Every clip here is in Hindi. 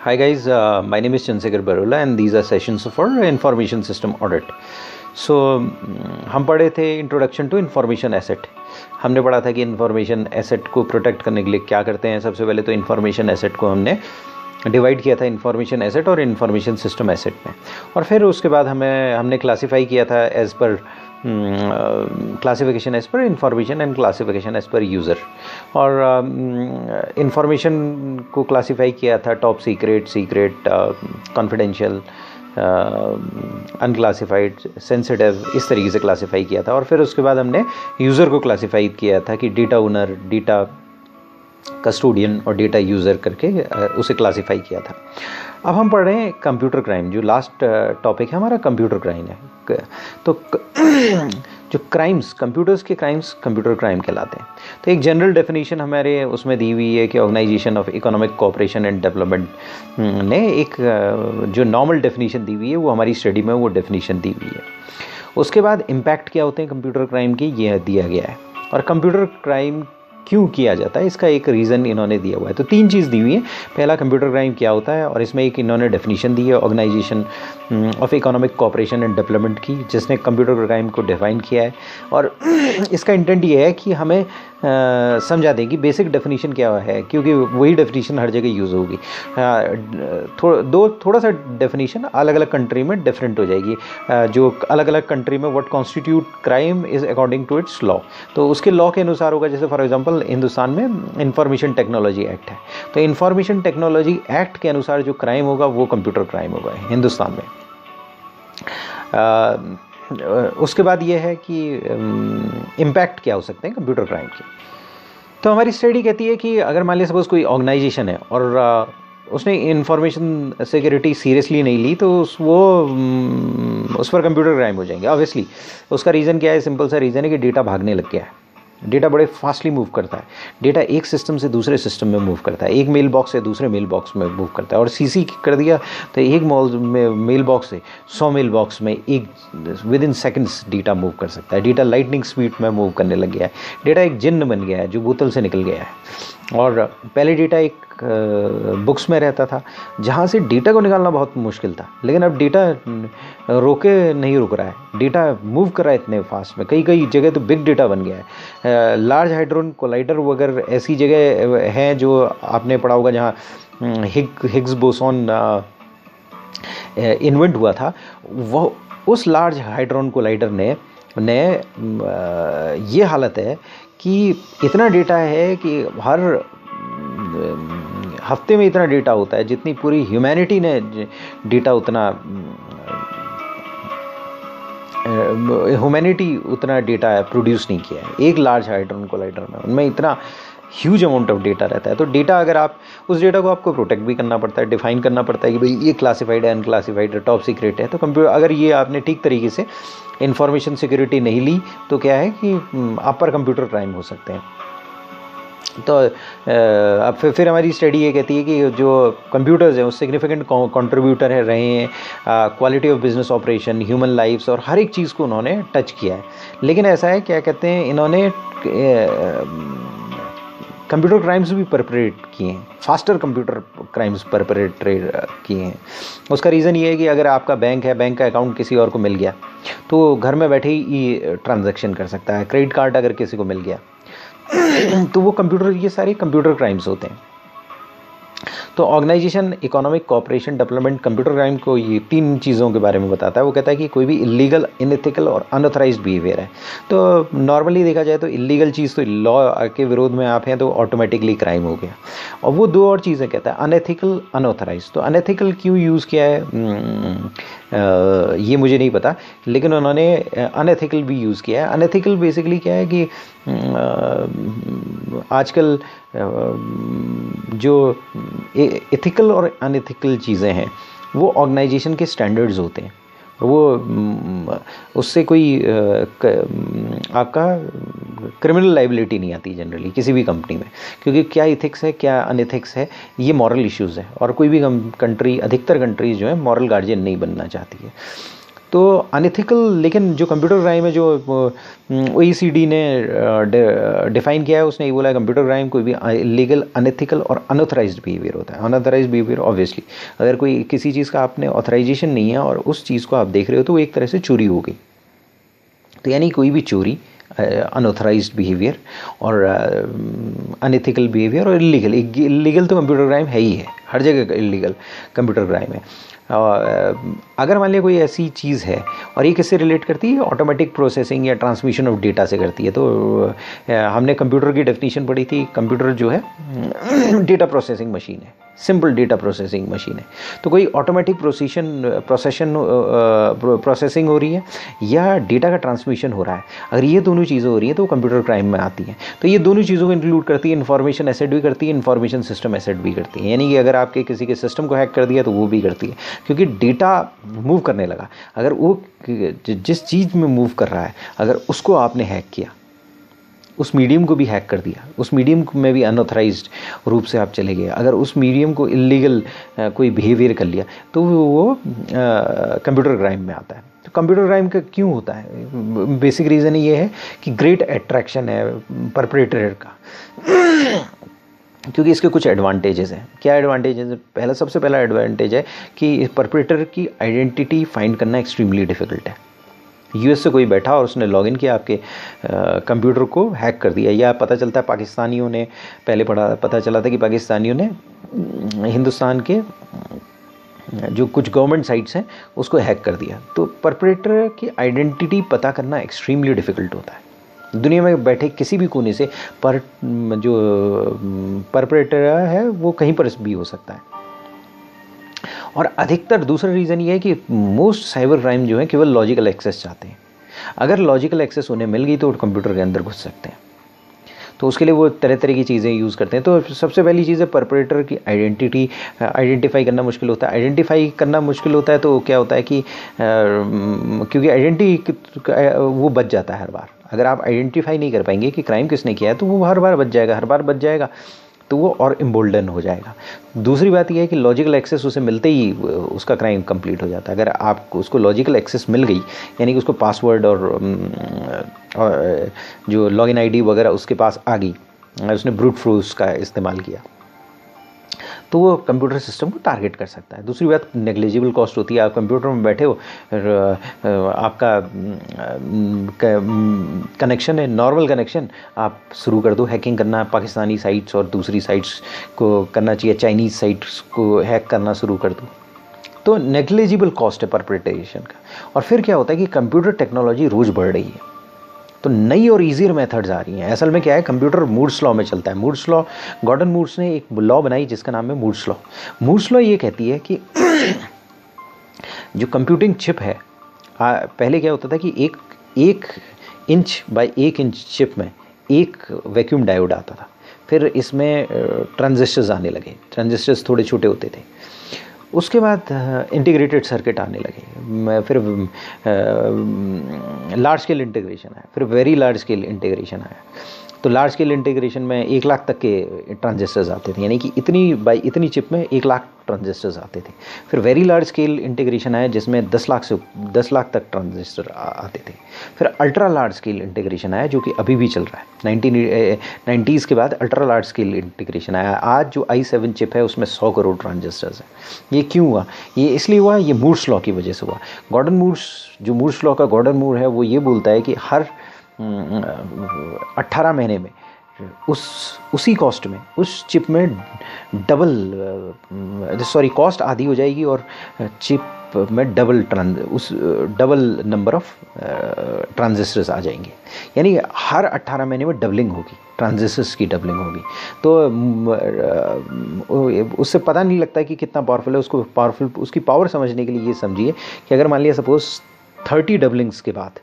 Hi guys, my name is Chandrasekhar Barola and these are sessions for information system audit. So हम पढ़े थे इंट्रोडक्शन टू इंफॉर्मेशन एसेट। हमने पढ़ा था कि इंफॉर्मेशन एसेट को प्रोटेक्ट करने के लिए क्या करते हैं। सबसे पहले तो इंफॉर्मेशन एसेट को हमने डिवाइड किया था इंफॉर्मेशन एसेट और इंफॉर्मेशन सिस्टम एसेट में, और फिर उसके बाद हमने क्लासीफाई किया था as per classification as per information and classification as per user. और इंफॉर्मेशन को क्लासीफाई किया था top secret, confidential, unclassified, sensitive, इस तरीके से क्लासीफाई किया था। और फिर उसके बाद हमने यूज़र को क्लासीफाई किया था कि डेटा ओनर, डेटा कस्टोडियन और डेटा यूज़र करके उसे क्लासीफाई किया था। अब हम पढ़ रहे हैं कंप्यूटर क्राइम, जो लास्ट टॉपिक है हमारा कंप्यूटर क्राइम है। तो जो क्राइम्स, कंप्यूटर्स के क्राइम्स कंप्यूटर क्राइम कहलाते हैं। तो एक जनरल डेफिनेशन हमारे उसमें दी हुई है कि organisation of economic cooperation and development ने एक जो नॉर्मल डेफिनेशन दी हुई है वो हमारी स्टडी में वो डेफिनेशन दी हुई है। उसके बाद इम्पैक्ट क्या होते हैं कंप्यूटर क्राइम की, ये दिया गया है। और कंप्यूटर क्राइम क्यों किया जाता है इसका एक रीज़न इन्होंने दिया हुआ है। तो 3 चीज़ दी हुई है। पहला, कंप्यूटर क्राइम क्या होता है, और इसमें एक इन्होंने डेफिनेशन दी है organisation of economic cooperation and development की, जिसने कंप्यूटर क्राइम को डिफाइन किया है। और इसका इंटेंट ये है कि हमें समझा दें कि बेसिक डेफिनेशन क्या है, क्योंकि वही डेफिनेशन हर जगह यूज़ होगी। थोड़ा सा डेफिनेशन अलग अलग कंट्री में डिफरेंट हो जाएगी। जो अलग अलग कंट्री में what constitute crime is according to its law, तो उसके लॉ के अनुसार होगा। जैसे फॉर एग्जांपल हिंदुस्तान में इंफॉर्मेशन टेक्नोलॉजी एक्ट है, तो इंफॉर्मेशन टेक्नोलॉजी एक्ट के अनुसार जो क्राइम होगा वो कंप्यूटर क्राइम होगा हिंदुस्तान में। उसके बाद ये है कि इम्पैक्ट क्या हो सकते हैं कंप्यूटर क्राइम के। तो हमारी स्टडी कहती है कि अगर मान लिया सपोज कोई ऑर्गेनाइजेशन है और उसने इंफॉर्मेशन सिक्योरिटी सीरियसली नहीं ली, तो उस पर कंप्यूटर क्राइम हो जाएंगे ऑब्वियसली। उसका रीज़न क्या है, सिंपल सा रीज़न है कि डेटा भागने लग गया है। डेटा बड़े फास्टली मूव करता है। डेटा एक सिस्टम से दूसरे सिस्टम में मूव करता है, एक मेल बॉक्स से दूसरे मेल बॉक्स में मूव करता है। और सीसी कर दिया तो एक मेल बॉक्स से 100 मेल बॉक्स में एक with in seconds data move कर सकता है। डेटा लाइटनिंग स्पीड में मूव करने लग गया है। डेटा एक जिन्न बन गया है जो बोतल से निकल गया है। और पहले डेटा एक बुक्स में रहता था जहाँ से डेटा को निकालना बहुत मुश्किल था, लेकिन अब डेटा नहीं रुक रहा है। डेटा मूव कर रहा है इतने फास्ट में, कई जगह तो बिग डेटा बन गया है। लार्ज हाइड्रोजन कोलाइडर वगैरह ऐसी जगह हैं जो आपने पढ़ा होगा जहाँ हिग्स बोसॉन इन्वेंट हुआ था। वो उस लार्ज हाइड्रोजन कोलाइडर ने ये हालत है कि इतना डेटा है कि हर हफ्ते में इतना डेटा होता है जितनी पूरी ह्यूमैनिटी ने डेटा उतना डेटा प्रोड्यूस नहीं किया है एक लार्ज हाइड्रोजन कोलाइडर में। उनमें इतना ह्यूज अमाउंट ऑफ डेटा रहता है। तो डेटा अगर आप उस डेटा को आपको प्रोटेक्ट भी करना पड़ता है, डिफाइन करना पड़ता है कि भाई ये क्लासिफाइड है, अनक्लासिफाइड है, टॉप सीक्रेट है। तो कंप्यूटर अगर ये आपने ठीक तरीके से इंफॉर्मेशन सिक्योरिटी नहीं ली तो क्या है कि आप पर कंप्यूटर क्राइम हो सकते हैं। तो अब फिर हमारी स्टडी ये कहती है कि जो कंप्यूटर्स हैं वो सिग्निफिकेंट कंट्रीब्यूटर रहे हैं quality of business operation, human lifes और हर एक चीज़ को उन्होंने टच किया है। लेकिन ऐसा है, क्या कहते हैं, इन्होंने कंप्यूटर क्राइम्स भी परपरेट किए हैं, फास्टर कंप्यूटर क्राइम्स परपरेट किए हैं। उसका रीज़न ये है कि अगर आपका बैंक है, बैंक का अकाउंट किसी और को मिल गया तो घर में बैठे ही ट्रांजैक्शन कर सकता है। क्रेडिट कार्ड अगर किसी को मिल गया तो वो ये सारे कंप्यूटर क्राइम्स होते हैं। तो organisation economic cooperation development computer crime को ये 3 चीज़ों के बारे में बताता है। वो कहता है कि कोई भी इलीगल, इनएथिकल और अनऑथराइज्ड बिहेवियर है। तो नॉर्मली देखा जाए तो इलीगल चीज़ तो लॉ के विरोध में आप हैं तो ऑटोमेटिकली क्राइम हो गया। और वो 2 और चीज़ें कहता है, अनएथिकल, अनऑथराइज्ड। तो अनएथिकल क्यों यूज़ किया है ये मुझे नहीं पता, लेकिन उन्होंने अनएथिकल भी यूज़ किया है। अनएथिकल बेसिकली क्या है कि आजकल जो एथिकल और अनएथिकल चीज़ें हैं वो ऑर्गेनाइजेशन के स्टैंडर्ड्स होते हैं। वो उससे कोई आपका क्रिमिनल लाइबिलिटी नहीं आती जनरली किसी भी कंपनी में, क्योंकि क्या इथिक्स है, क्या अनएथिक्स है, ये मॉरल इश्यूज़ है। और कोई भी कंट्री, अधिकतर कंट्रीज़ जो है मॉरल गार्जियन नहीं बनना चाहती है। तो अनएथिकल, लेकिन जो कंप्यूटर क्राइम है जो OECD ने डिफाइन किया है, उसने ये बोला है कंप्यूटर क्राइम कोई भी इलीगल, अनएथिकल और अनऑथराइज्ड बिहेवियर होता है। अनऑथराइज्ड बिहेवियर ऑब्वियसली अगर कोई किसी चीज़ का आपने ऑथराइजेशन नहीं है और उस चीज़ को आप देख रहे हो तो वो एक तरह से चोरी हो गई। तो यानी कोई भी चोरी, अनऑथराइज्ड बिहेवियर और अनएथिकल बिहेवियर और इलीगल तो कंप्यूटर क्राइम है ही है, हर जगह इलीगल कंप्यूटर क्राइम है। अगर मान लिया कोई ऐसी चीज़ है, और ये किससे रिलेट करती है, ऑटोमेटिक प्रोसेसिंग या ट्रांसमिशन ऑफ डेटा से करती है। तो हमने कंप्यूटर की डेफिनेशन पढ़ी थी, कंप्यूटर जो है डेटा प्रोसेसिंग मशीन है, सिंपल डेटा प्रोसेसिंग मशीन है। तो कोई ऑटोमेटिक प्रोसेसिंग हो रही है या डेटा का ट्रांसमिशन हो रहा है, अगर ये दोनों चीज़ें हो रही हैं तो कंप्यूटर क्राइम में आती हैं। तो ये दोनों चीज़ों को इंक्लूड करती है, इन्फॉर्मेशन एसेट भी करती है, इन्फॉर्मेशन सिस्टम एसेट भी करती है। यानी कि अगर आपके किसी के सिस्टम को हैक कर दिया तो वो भी करती है, क्योंकि डेटा मूव करने लगा। अगर वो जिस चीज़ में मूव कर रहा है अगर उसको आपने हैक किया, उस मीडियम को भी हैक कर दिया, उस मीडियम में भी अनऑथराइज्ड रूप से आप चले गए, अगर उस मीडियम को इलीगल कोई बिहेवियर कर लिया तो वो कंप्यूटर क्राइम में आता है। तो कंप्यूटर क्राइम का क्यों होता है, बेसिक रीज़न ये है कि ग्रेट अट्रैक्शन है परपेट्रेटर का, क्योंकि इसके कुछ एडवांटेजेस हैं। क्या एडवांटेजेस है? सबसे पहला एडवांटेज है कि परपेट्रेटर की आइडेंटिटी फाइंड करना एक्सट्रीमली डिफ़िकल्ट है। US से कोई बैठा और उसने लॉगिन किया, आपके कंप्यूटर को हैक कर दिया, या पता चलता है पाकिस्तानियों ने, पहले पता चला था कि पाकिस्तानियों ने हिंदुस्तान के जो कुछ गवर्नमेंट साइट्स हैं उसको हैक कर दिया। तो परपेट्रेटर की आइडेंटिटी पता करना एक्सट्रीमली डिफ़िकल्ट होता है। दुनिया में बैठे किसी भी कोने से जो परपेट्रेटर है वो कहीं पर भी हो सकता है। और अधिकतर दूसरा रीज़न ये है कि मोस्ट साइबर क्राइम जो है केवल लॉजिकल एक्सेस चाहते हैं। अगर लॉजिकल एक्सेस उन्हें मिल गई तो वो कंप्यूटर के अंदर घुस सकते हैं। तो उसके लिए वो तरह तरह की चीज़ें यूज़ करते हैं। तो सबसे पहली चीज़ है परपेट्रेटर की आइडेंटिटी आइडेंटिफाई करना मुश्किल होता है। आइडेंटिफाई करना मुश्किल होता है तो क्या होता है कि क्योंकि आइडेंटिटी वो बच जाता है हर बार। अगर आप आइडेंटिफाई नहीं कर पाएंगे कि क्राइम किसने किया है तो वो हर बार बच जाएगा, तो वो और एम्बोल्डन हो जाएगा। दूसरी बात यह है कि लॉजिकल एक्सेस उसे मिलते ही उसका क्राइम कंप्लीट हो जाता है। अगर आपको उसको लॉजिकल एक्सेस मिल गई, यानी कि उसको पासवर्ड और जो लॉगिन आईडी वगैरह उसके पास आ गई, उसने ब्रूट फोर्स का इस्तेमाल किया, तो वो कंप्यूटर सिस्टम को टारगेट कर सकता है। दूसरी बात नेग्लिजिबल कॉस्ट होती है। आप कंप्यूटर में बैठे हो, आपका कनेक्शन है, नॉर्मल कनेक्शन, आप शुरू कर दो हैकिंग करना, पाकिस्तानी साइट्स और दूसरी साइट्स को करना चाहिए, चाइनीज़ साइट्स को हैक करना शुरू कर दो। तो नेग्लिजिबल कॉस्ट है परपेट्रेशन का। और फिर क्या होता है कि कंप्यूटर टेक्नोलॉजी रोज़ बढ़ रही है, तो नई और ईजियर मेथड्स आ रही हैं। असल में क्या है, कंप्यूटर मूर्स लॉ में चलता है। मूर्स लॉ, गॉर्डन मूर्स ने एक लॉ बनाई जिसका नाम है मूर्स लॉ। मूर्स लॉ ये कहती है कि जो कंप्यूटिंग चिप है, पहले क्या होता था कि एक इंच बाय 1 इंच चिप में एक वैक्यूम डायोड आता था। फिर इसमें ट्रांजिस्टर्स आने लगे, ट्रांजिस्टर्स थोड़े छोटे होते थे। उसके बाद इंटीग्रेटेड सर्किट आने लगे, फिर लार्ज स्केल इंटीग्रेशन आया, फिर वेरी लार्ज स्केल इंटीग्रेशन आया। तो लार्ज स्केल इंटीग्रेशन में 1 लाख तक के ट्रांजिस्टर्स आते थे, यानी कि इतनी चिप में 1 लाख ट्रांजिस्टर्स आते थे। फिर वेरी लार्ज स्केल इंटीग्रेशन आया जिसमें 10 लाख तक ट्रांजिस्टर आते थे। फिर अल्ट्रा लार्ज स्केल इंटीग्रेशन आया जो कि अभी भी चल रहा है। 1990s के बाद अल्ट्रा लार्ज स्केल इंटीग्रेशन आया। आज जो i7 चिप है उसमें 100 करोड़ ट्रांजिस्टर्स हैं। ये क्यों हुआ? ये इसलिए हुआ, ये मूर्स लॉ की वजह से हुआ। गॉर्डन मूर्स, जो मूर्स लॉ का गॉर्डन मूर है, वो ये बोलता है कि हर 18 महीने में उसी कॉस्ट में, उस चिप में कॉस्ट आधी हो जाएगी और चिप में डबल नंबर ऑफ ट्रांजिस्टर्स आ जाएंगे। यानी हर 18 महीने में डबलिंग होगी, ट्रांजिस्टर्स की डबलिंग होगी। तो उससे पता नहीं लगता कि कितना पावरफुल है। उसकी पावर समझने के लिए ये समझिए कि अगर मान लिया सपोज 30 डबलिंग्स के बाद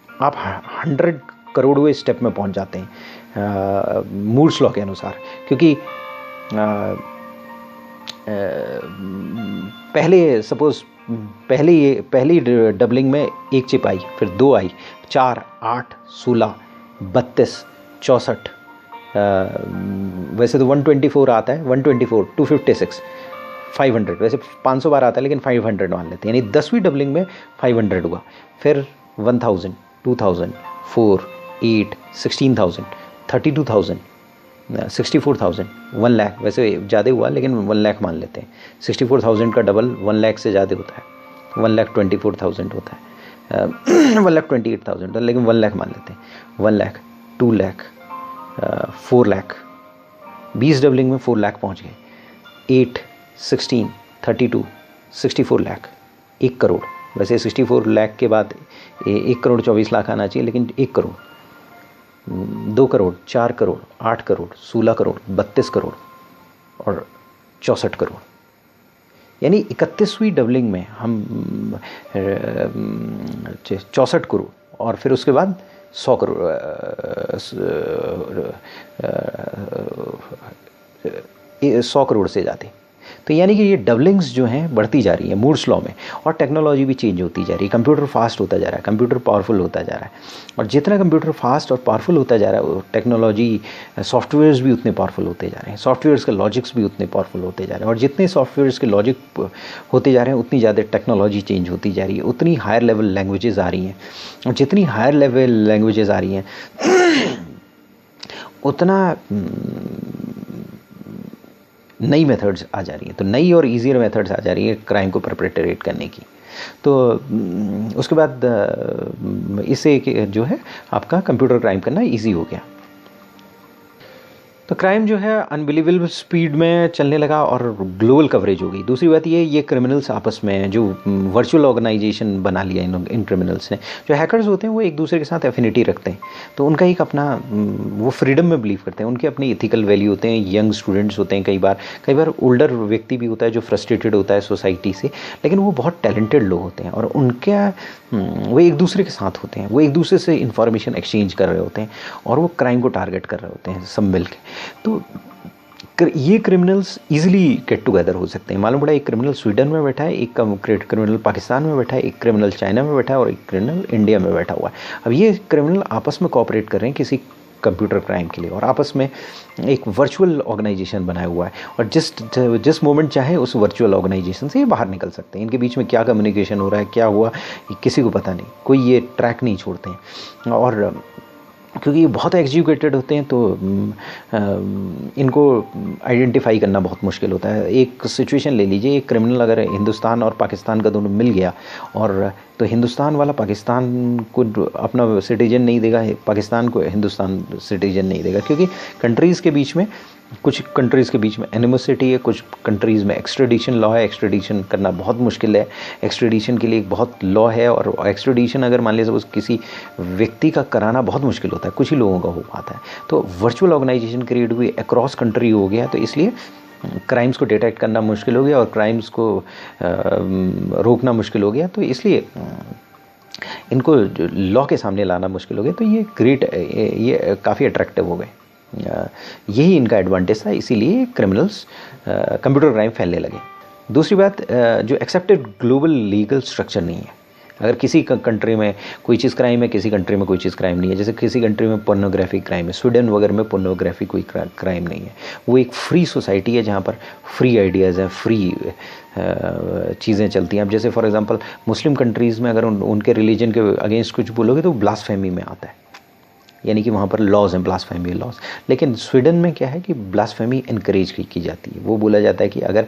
आप 100 करोड़वें स्टेप में पहुंच जाते हैं मूर्स लॉ के अनुसार, क्योंकि पहली डबलिंग में एक चिप आई, फिर 2 आई, 4, 8, 16, 32, 64, वैसे तो 124 आता है, 124, 256, 500, वैसे 500 बार आता है लेकिन 500 मान लेते हैं, यानी 10वीं डबलिंग में 500 हुआ, फिर 1000, 2000, 4, 8, 16,000, 32,000, 64,000, 1 लाख, वैसे ज़्यादा हुआ लेकिन 1 लाख मान लेते हैं। 64,000 का डबल 1 लाख से ज़्यादा होता है, 1,24,000 होता है, 1,28,000, लेकिन 1 लाख मान लेते हैं। 1 लाख, 2 लाख, 4 लाख, 20 डबलिंग में 4 लाख पहुँच गए, 8, 16, 32, 64 लाख, 1 करोड़। वैसे 64 लाख के बाद 1 करोड़ 24 लाख आना चाहिए, लेकिन 1 करोड़, 2 करोड़, 4 करोड़, 8 करोड़, 16 करोड़, 32 करोड़ और 64 करोड़, यानी 31वीं डबलिंग में हम 64 करोड़ और फिर उसके बाद 100 करोड़, 100 करोड़ से जाते। तो यानी कि ये डबलिंग्स जो हैं बढ़ती जा रही है मूड्स लॉ में, और टेक्नोलॉजी भी चेंज होती जा रही है, कंप्यूटर फास्ट होता जा रहा है, कंप्यूटर पावरफुल होता जा रहा है, और जितना कंप्यूटर फास्ट और पावरफुल होता जा रहा है टेक्नोलॉजी सॉफ्टवेयर्स भी उतने पावरफुल होते जा रहे हैं, सॉफ्टवेयर्स के लॉजिक्स भी उतने पावरफुल होते जा रहे हैं, और जितने सॉफ्टवेयर्स के लॉजिक होते जा रहे हैं उतनी ज़्यादा टेक्नोलॉजी चेंज होती जा रही है, उतनी हायर लेवल लैंग्वेजेस आ रही हैं, और जितनी हायर लेवल लैंग्वेजेस आ रही हैं उतना नई मेथड्स आ जा रही हैं, तो नई और ईजियर मेथड्स आ जा रही हैं क्राइम को परपेट्रेट करने की। तो उसके बाद इससे जो है आपका कंप्यूटर क्राइम करना इजी हो गया। तो क्राइम जो है अनबिलीवेबल स्पीड में चलने लगा और ग्लोबल कवरेज हो गई। दूसरी बात ये क्रिमिनल्स आपस में जो वर्चुअल ऑर्गेनाइजेशन बना लिया इन क्रिमिनल्स ने, जो हैकर्स होते हैं वो एक दूसरे के साथ एफिनिटी रखते हैं, तो उनका एक अपना वो फ्रीडम में बिलीव करते हैं, उनके अपने इथिकल वैल्यू होते हैं, यंग स्टूडेंट्स होते हैं, कई बार ओल्डर व्यक्ति भी होता है जो फ्रस्ट्रेटेड होता है सोसाइटी से, लेकिन वो बहुत टैलेंटेड लोग होते हैं और वो एक दूसरे के साथ होते हैं, वो एक दूसरे से इंफॉर्मेशन एक्सचेंज कर रहे होते हैं और वो क्राइम को टारगेट कर रहे होते हैं सब मिल के। तो ये क्रिमिनल्स इजीली गेट टुगेदर हो सकते हैं। मालूम पड़ा एक क्रिमिनल स्वीडन में बैठा है, एक क्रिमिनल पाकिस्तान में बैठा है, एक क्रिमिनल चाइना में बैठा है और एक क्रिमिनल इंडिया में बैठा हुआ है। अब ये क्रिमिनल आपस में कोऑपरेट कर रहे हैं किसी कंप्यूटर क्राइम के लिए और आपस में एक वर्चुअल ऑर्गेनाइजेशन बनाया हुआ है, और जिस मोमेंट चाहे उस वर्चुअल ऑर्गेनाइजेशन से ये बाहर निकल सकते हैं। इनके बीच में क्या कम्युनिकेशन हो रहा है, क्या हुआ, किसी को पता नहीं, कोई ये ट्रैक नहीं छोड़ते हैं। और क्योंकि ये बहुत एजुकेटेड होते हैं तो इनको आइडेंटिफाई करना बहुत मुश्किल होता है। एक सिचुएशन ले लीजिए, एक क्रिमिनल अगर हिंदुस्तान और पाकिस्तान का दोनों मिल गया, और तो हिंदुस्तान वाला पाकिस्तान को अपना सिटीजन नहीं देगा, पाकिस्तान को हिंदुस्तान सिटीजन नहीं देगा, क्योंकि कंट्रीज़ के बीच में कुछ कंट्रीज़ के बीच में एनिमोसिटी है, कुछ कंट्रीज़ में एक्सट्रेडिशन लॉ है, एक्सट्रेडिशन करना बहुत मुश्किल है, एक्सट्रेडिशन के लिए एक बहुत लॉ है, और एक्सट्रेडिशन अगर मान लीजिए सपोज किसी व्यक्ति का कराना बहुत मुश्किल होता है, कुछ ही लोगों का हो पाता है। तो वर्चुअल ऑर्गेनाइजेशन क्रिएट हुई अक्रॉस कंट्री हो गया, तो इसलिए क्राइम्स को डिटेक्ट करना मुश्किल हो गया और क्राइम्स को रोकना मुश्किल हो गया, तो इसलिए इनको लॉ के सामने लाना मुश्किल हो गया। तो ये काफ़ी अट्रैक्टिव हो गए, यही इनका एडवांटेज था, इसीलिए क्रिमिनल्स कंप्यूटर क्राइम फैलने लगे। दूसरी बात, जो एक्सेप्टेड ग्लोबल लीगल स्ट्रक्चर नहीं है। अगर किसी कंट्री में कोई चीज़ क्राइम है, किसी कंट्री में कोई चीज़ क्राइम नहीं है, जैसे किसी कंट्री में पोर्नोग्राफी क्राइम है, स्वीडन वगैरह में पोर्नोग्राफी कोई क्राइम नहीं है, वो एक फ्री सोसाइटी है जहाँ पर फ्री आइडियाज़ हैं, फ्री चीज़ें चलती हैं। अब जैसे फॉर एग्जांपल मुस्लिम कंट्रीज़ में अगर उनके रिलीजन के अगेंस्ट कुछ बोलोगे तो ब्लास्फेमी में आता है, यानी कि वहाँ पर लॉज हैं, ब्लास्फेमी लॉज। लेकिन स्वीडन में क्या है कि ब्लास्फेमी इनकरेज की जाती है। वो बोला जाता है कि अगर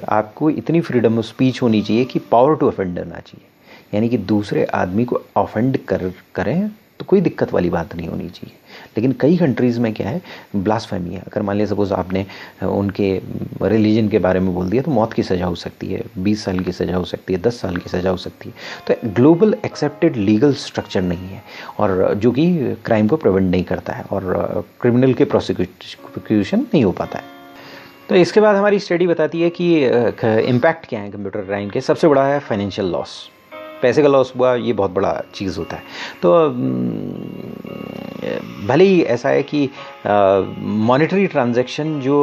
आपको इतनी फ्रीडम ऑफ स्पीच होनी चाहिए कि पावर टू ऑफेंड ना चाहिए, यानी कि दूसरे आदमी को ऑफेंड करें तो कोई दिक्कत वाली बात नहीं होनी चाहिए। लेकिन कई कंट्रीज़ में क्या है, ब्लास्फेमी है। अगर मान लिया सपोज आपने उनके रिलीजन के बारे में बोल दिया तो मौत की सज़ा हो सकती है, 20 साल की सज़ा हो सकती है, 10 साल की सज़ा हो सकती है। तो ग्लोबल एक्सेप्टेड लीगल स्ट्रक्चर नहीं है, और जो कि क्राइम को प्रिवेंट नहीं करता है और क्रिमिनल के प्रोसिक्यूशन नहीं हो पाता है। तो इसके बाद हमारी स्टडी बताती है कि इम्पैक्ट क्या है कंप्यूटर क्राइम के। सबसे बड़ा है फाइनेंशियल लॉस। पैसे का लॉस हुआ, ये बहुत बड़ा चीज़ होता है। तो भले ही ऐसा है कि मॉनेटरी ट्रांजैक्शन जो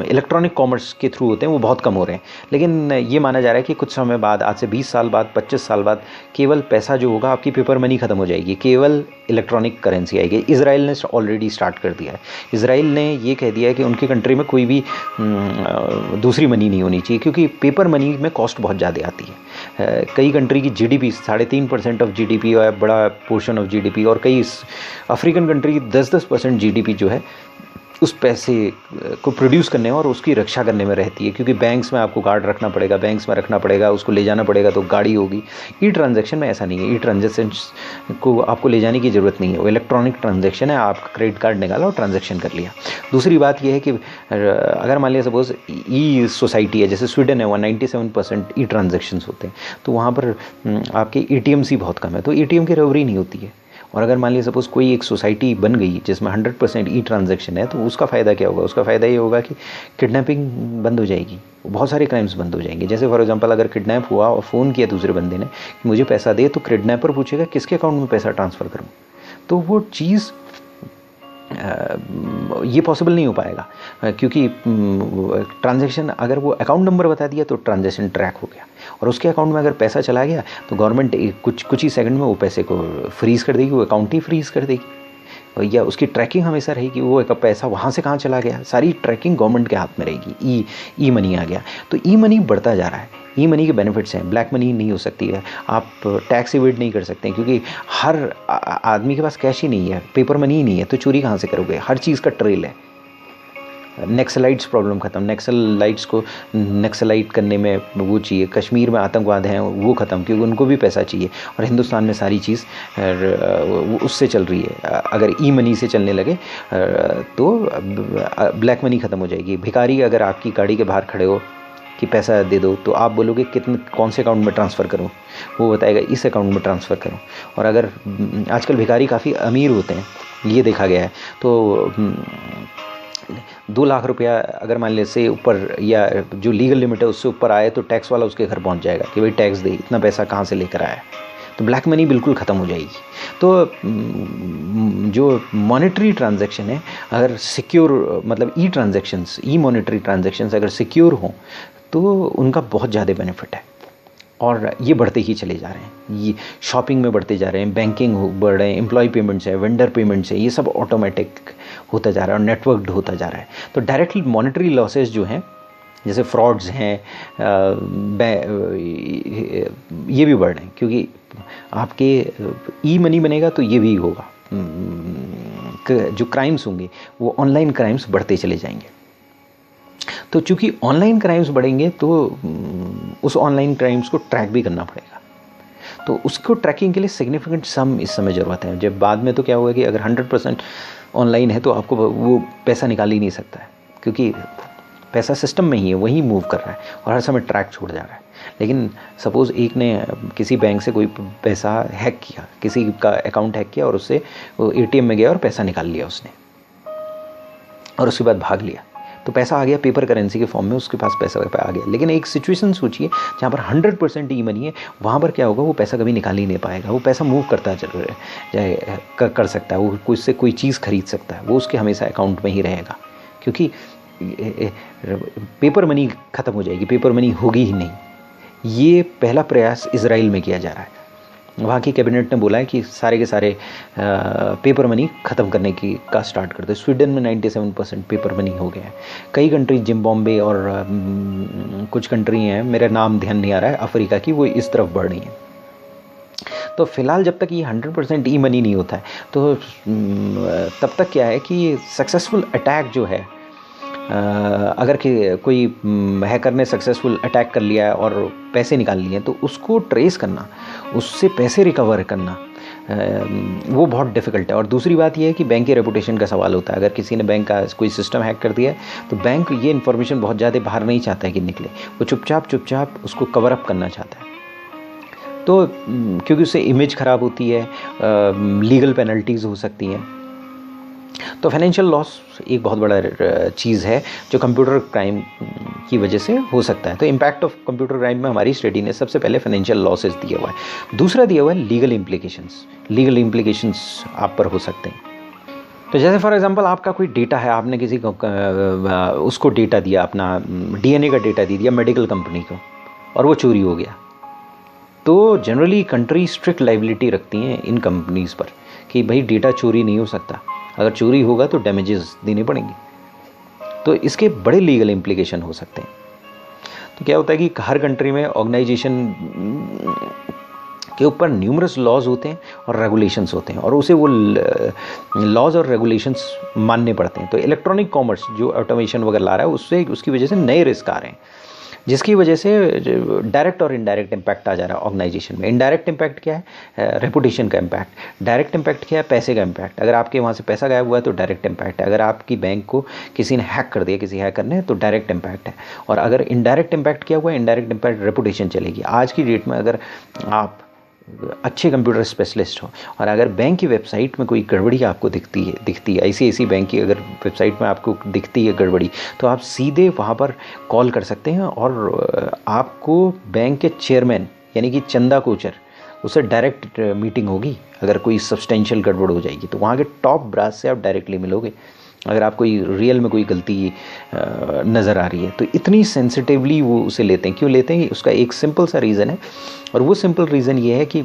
इलेक्ट्रॉनिक कॉमर्स के थ्रू होते हैं वो बहुत कम हो रहे हैं, लेकिन ये माना जा रहा है कि कुछ समय बाद, आज से 20 साल बाद, 25 साल बाद, केवल पैसा जो होगा, आपकी पेपर मनी ख़त्म हो जाएगी, केवल इलेक्ट्रॉनिक करेंसी आएगी। इजराइल ने ऑलरेडी स्टार्ट कर दिया है। इजराइल ने ये कह दिया है कि उनकी कंट्री में कोई भी दूसरी मनी नहीं होनी चाहिए, क्योंकि पेपर मनी में कॉस्ट बहुत ज़्यादा आती है। कई कंट्री की GDP 3.5% ऑफ GDP है, बड़ा पोर्शन ऑफ GDP, और कई अफ्रीकन कंट्री 10% GDP जो है उस पैसे को प्रोड्यूस करने और उसकी रक्षा करने में रहती है, क्योंकि बैंक्स में आपको गार्ड रखना पड़ेगा, बैंक्स में रखना पड़ेगा, उसको ले जाना पड़ेगा तो गाड़ी होगी। ई ट्रांजैक्शन में ऐसा नहीं है। ई ट्रांजैक्शन को आपको ले जाने की ज़रूरत नहीं है, वो इलेक्ट्रॉनिक ट्रांजैक्शन है। आप क्रेडिट कार्ड निकाला और ट्रांजैक्शन कर लिया। दूसरी बात यह है कि अगर मान लिया सपोज ई सोसाइटी है, जैसे स्वीडन है, वहाँ 97% ई ट्रांजैक्शंस होते हैं, तो वहाँ पर आपके ATMs ही बहुत कम है, तो ATM की रिकवरी नहीं होती है। और अगर मान लीजिए सपोज़ कोई एक सोसाइटी बन गई जिसमें 100% ई ट्रांजैक्शन है, तो उसका फ़ायदा क्या होगा? उसका फ़ायदा ये होगा कि किडनैपिंग बंद हो जाएगी, बहुत सारे क्राइम्स बंद हो जाएंगे। जैसे फॉर एग्जांपल अगर किडनैप हुआ और फ़ोन किया दूसरे बंदे ने कि मुझे पैसा दे, तो किडनैपर पूछेगा किसके अकाउंट में पैसा ट्रांसफ़र करूँ, तो वो चीज़ ये पॉसिबल नहीं हो पाएगा, क्योंकि ट्रांजैक्शन अगर वो अकाउंट नंबर बता दिया तो ट्रांजैक्शन ट्रैक हो गया, और उसके अकाउंट में अगर पैसा चला गया तो गवर्नमेंट कुछ ही सेकंड में वो पैसे को फ्रीज़ कर देगी, वो अकाउंट ही फ्रीज़ कर देगी, या उसकी ट्रैकिंग हमेशा रहेगी, वो एक पैसा वहाँ से कहाँ चला गया, सारी ट्रैकिंग गवर्नमेंट के हाथ में रहेगी। ई मनी आ गया, तो ई मनी बढ़ता जा रहा है। ई मनी के बेनिफिट्स हैं। ब्लैक मनी नहीं हो सकती है, आप टैक्स इवेड नहीं कर सकते, क्योंकि हर आदमी के पास कैश ही नहीं है, पेपर मनी ही नहीं है, तो चोरी कहाँ से करोगे? हर चीज़ का ट्रेल है। नक्सलाइट्स प्रॉब्लम ख़त्म, नक्सलाइट्स को नक्सलाइट करने में वो चाहिए, कश्मीर में आतंकवाद हैं वो ख़त्म, क्योंकि उनको भी पैसा चाहिए, और हिंदुस्तान में सारी चीज़ उससे चल रही है। अगर ई मनी से चलने लगे तो ब्लैक मनी ख़त्म हो जाएगी। भिखारी अगर आपकी गाड़ी के बाहर खड़े हो कि पैसा दे दो, तो आप बोलोगे कितने, कौन से अकाउंट में ट्रांसफ़र करूं, वो बताएगा इस अकाउंट में ट्रांसफ़र करूं। और अगर आजकल भिखारी काफ़ी अमीर होते हैं, ये देखा गया है, तो 2 लाख रुपया अगर मान ले से ऊपर, या जो लीगल लिमिट है उससे ऊपर आए, तो टैक्स वाला उसके घर पहुंच जाएगा कि भाई टैक्स दे, इतना पैसा कहाँ से लेकर आया। तो ब्लैक मनी बिल्कुल ख़त्म हो जाएगी। तो जो मॉनेटरी ट्रांजैक्शन है, अगर सिक्योर, मतलब ई ट्रांजैक्शंस, ई मॉनेटरी ट्रांजैक्शंस अगर सिक्योर हों, तो उनका बहुत ज़्यादा बेनिफिट है, और ये बढ़ते ही चले जा रहे हैं। ये शॉपिंग में बढ़ते जा रहे हैं, बैंकिंग बढ़ रहे हैं, एम्प्लॉय पेमेंट्स है, वेंडर पेमेंट्स है, ये सब ऑटोमेटिक होता जा रहा है और नेटवर्क्ड होता जा रहा है। तो डायरेक्टली मॉनेटरी लॉसेस जो हैं, जैसे फ्रॉड्स हैं, ये भी बढ़ रहे हैं, क्योंकि आपके ई मनी बनेगा तो ये भी होगा। जो क्राइम्स होंगे वो ऑनलाइन क्राइम्स बढ़ते चले जाएंगे। तो चूंकि ऑनलाइन क्राइम्स बढ़ेंगे, तो उस ऑनलाइन क्राइम्स को ट्रैक भी करना पड़ेगा, तो उसको ट्रैकिंग के लिए सिग्निफिकेंट सम इस समय ज़रूरत है। जब बाद में तो क्या होगा कि अगर 100% ऑनलाइन है तो आपको वो पैसा निकाल ही नहीं सकता है, क्योंकि पैसा सिस्टम में ही है, वही मूव कर रहा है और हर समय ट्रैक छोड़ जा रहा है। लेकिन सपोज़ एक ने किसी बैंक से कोई पैसा हैक किया, किसी का अकाउंट हैक किया, और उससे वो ATM में गया और पैसा निकाल लिया उसने, और उसके बाद भाग लिया, तो पैसा आ गया पेपर करेंसी के फॉर्म में, उसके पास पैसा आ गया। लेकिन एक सिचुएशन सोचिए जहाँ पर 100% ई मनी है, वहाँ पर क्या होगा, वो पैसा कभी निकाल ही नहीं पाएगा, वो पैसा मूव करता जाए कर सकता है, वो उससे कोई चीज़ खरीद सकता है, वो उसके हमेशा अकाउंट में ही रहेगा, क्योंकि पेपर मनी ख़त्म हो जाएगी, पेपर मनी होगी ही नहीं। ये पहला प्रयास इजराइल में किया जा रहा है। वहाँ की कैबिनेट ने बोला है कि सारे के सारे पेपर मनी ख़त्म करने की का स्टार्ट करते हैं। स्वीडन में 97% पेपर मनी हो गया है। कई कंट्री, जिम्बाब्वे और कुछ कंट्री हैं, मेरा नाम ध्यान नहीं आ रहा है, अफ्रीका की, वो इस तरफ बढ़ रही हैं। तो फिलहाल जब तक ये 100% ई मनी नहीं होता है, तो तब तक क्या है कि सक्सेसफुल अटैक जो है, अगर कोई हैकर ने सक्सेसफुल अटैक कर लिया है और पैसे निकाल लिए, तो उसको ट्रेस करना, उससे पैसे रिकवर करना, वो बहुत डिफ़िकल्ट है। और दूसरी बात ये है कि बैंक के रेपुटेशन का सवाल होता है। अगर किसी ने बैंक का कोई सिस्टम हैक कर दिया है, तो बैंक ये इन्फॉर्मेशन बहुत ज़्यादा बाहर नहीं चाहता है कि निकले, वो चुपचाप उसको कवर अप करना चाहता है। तो क्योंकि उससे इमेज ख़राब होती है, लीगल पेनल्टीज़ हो सकती हैं, तो फाइनेंशियल लॉस एक बहुत बड़ा चीज़ है जो कंप्यूटर क्राइम की वजह से हो सकता है। तो इम्पैक्ट ऑफ कंप्यूटर क्राइम में हमारी स्टडी ने सबसे पहले फाइनेंशियल लॉसेस दिया हुआ है। दूसरा दिया हुआ है लीगल इम्प्लीकेशंस। लीगल इम्प्लीकेशंस आप पर हो सकते हैं। तो जैसे फॉर एग्जांपल आपका कोई डेटा है, आपने किसी को उसको डेटा दिया, अपना डीएनए का डेटा दे दिया मेडिकल कंपनी को, और वो चोरी हो गया, तो जनरली कंट्री स्ट्रिक्ट लाइबिलिटी रखती हैं इन कंपनीज़ पर कि भाई डेटा चोरी नहीं हो सकता, अगर चोरी होगा तो डैमेजेस देने पड़ेंगे। तो इसके बड़े लीगल इम्प्लीकेशन हो सकते हैं। तो क्या होता है कि हर कंट्री में ऑर्गेनाइजेशन के ऊपर न्यूमरस लॉज होते हैं और रेगुलेशंस होते हैं, और उसे वो लॉज और रेगुलेशंस मानने पड़ते हैं। तो इलेक्ट्रॉनिक कॉमर्स जो ऑटोमेशन वगैरह ला रहा है, उससे उसकी वजह से नए रिस्क आ रहे हैं, जिसकी वजह से डायरेक्ट और इनडायरेक्ट इम्पैक्ट आ जा रहा है ऑर्गेनाइजेशन में। इनडायरेक्ट इम्पैक्ट क्या है? रेपुटेशन का इम्पैक्ट। डायरेक्ट इम्पैक्ट क्या है? पैसे का इम्पैक्ट। अगर आपके वहाँ से पैसा गायब हुआ है तो डायरेक्ट इम्पैक्ट है। अगर आपकी बैंक को किसी ने हैक कर दिया, किसी हैकर ने, तो डायरेक्ट इम्पैक्ट है। और अगर इनडायरेक्ट इम्पैक्ट क्या हुआ है? इनडायरेक्ट इम्पैक्ट रेपुटेशन चलेगी। आज की डेट में अगर आप अच्छे कंप्यूटर स्पेशलिस्ट हो और अगर बैंक की वेबसाइट में कोई गड़बड़ी आपको दिखती है ICICI बैंक की अगर वेबसाइट में आपको दिखती है गड़बड़ी, तो आप सीधे वहाँ पर कॉल कर सकते हैं और आपको बैंक के चेयरमैन यानी कि चंदा कोचर, उससे डायरेक्ट मीटिंग होगी। अगर कोई सब्सटेंशियल गड़बड़ हो जाएगी तो वहाँ के टॉप ब्रास से आप डायरेक्टली मिलोगे, अगर आप कोई रियल में कोई गलती नज़र आ रही है। तो इतनी सेंसिटिवली वो उसे लेते हैं। क्यों लेते हैं? उसका एक सिंपल सा रीज़न है, और वो सिंपल रीज़न ये है कि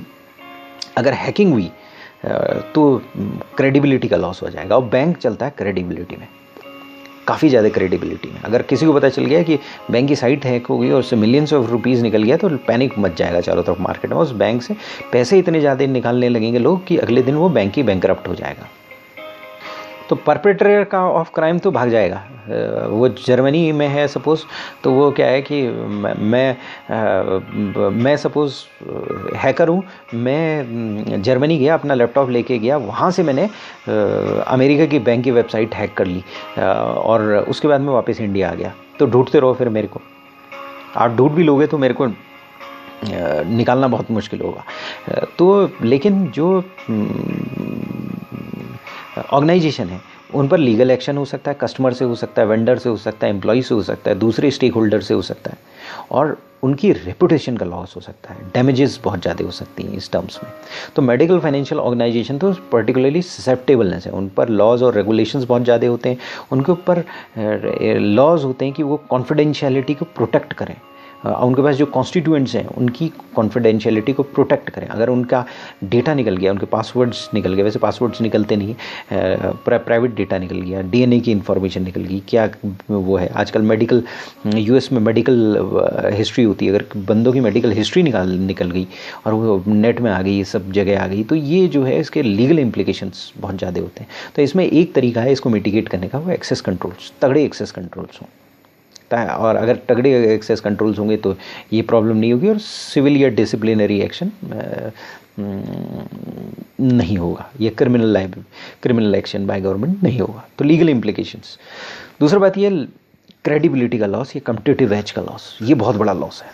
अगर हैकिंग हुई तो क्रेडिबिलिटी का लॉस हो जाएगा, और बैंक चलता है क्रेडिबिलिटी में, काफ़ी ज़्यादा क्रेडिबिलिटी में। अगर किसी को पता चल गया कि बैंक की साइट हैक हो गई और उससे मिलियंस ऑफ रुपीज़ निकल गया, तो पैनिक मच जाएगा चारों तरफ मार्केट में। उस बैंक से पैसे इतने ज़्यादा निकालने लगेंगे लोग कि अगले दिन वो बैंक ही बैंकरप्ट हो जाएगा। तो परपेट्रेटर का ऑफ क्राइम तो भाग जाएगा। वो जर्मनी में है सपोज़, तो वो क्या है कि मैं सपोज़ हैकर हूँ, मैं जर्मनी गया, अपना लैपटॉप लेके गया, वहाँ से मैंने अमेरिका की बैंक की वेबसाइट हैक कर ली, और उसके बाद मैं वापस इंडिया आ गया। तो ढूंढते रहो फिर मेरे को। आप ढूंढ भी लोगे तो मेरे को निकालना बहुत मुश्किल होगा। तो लेकिन जो ऑर्गेनाइजेशन है उन पर लीगल एक्शन हो सकता है, कस्टमर से हो सकता है, वेंडर से हो सकता है, एम्प्लॉय से हो सकता है, दूसरे स्टेक होल्डर से हो सकता है, और उनकी रेपुटेशन का लॉस हो सकता है, डैमेजेस बहुत ज़्यादा हो सकती हैं इस टर्म्स में। तो मेडिकल फाइनेंशियल ऑर्गेनाइजेशन तो पर्टिकुलरली ससेप्टेबलनेस है, उन पर लॉज और रेगुलेशंस बहुत ज़्यादा होते हैं। उनके ऊपर लॉज होते हैं कि वो कॉन्फिडेंशियलिटी को प्रोटेक्ट करें, उनके पास जो कॉन्स्टिट्यूएंट्स हैं उनकी कॉन्फिडेंशियलिटी को प्रोटेक्ट करें। अगर उनका डेटा निकल गया, उनके पासवर्ड्स निकल गए, वैसे पासवर्ड्स निकलते नहीं, प्राइवेट डेटा निकल गया, डीएनए की इन्फॉर्मेशन निकल गई, क्या वो है आजकल मेडिकल यूएस में मेडिकल हिस्ट्री होती है, अगर बंदों की मेडिकल हिस्ट्री निकल गई और वो नेट में आ गई, सब जगह आ गई, तो ये जो है इसके लीगल इम्प्लीकेशंस बहुत ज़्यादा होते हैं। तो इसमें एक तरीका है इसको मिटिगेट करने का, वो एक्सेस कंट्रोल्स, तगड़े एक्सेस कंट्रोल्स हों। और अगर तगड़े एक्सेस कंट्रोल्स होंगे तो ये प्रॉब्लम नहीं होगी, और सिविल या डिसिप्लिनरी एक्शन नहीं होगा, या क्रिमिनल एक्शन बाय गवर्नमेंट नहीं होगा। तो लीगल इम्प्लीकेशंस। दूसरा बात ये क्रेडिबिलिटी का लॉस, ये कम्पिटिटिव एज का लॉस, ये बहुत बड़ा लॉस है।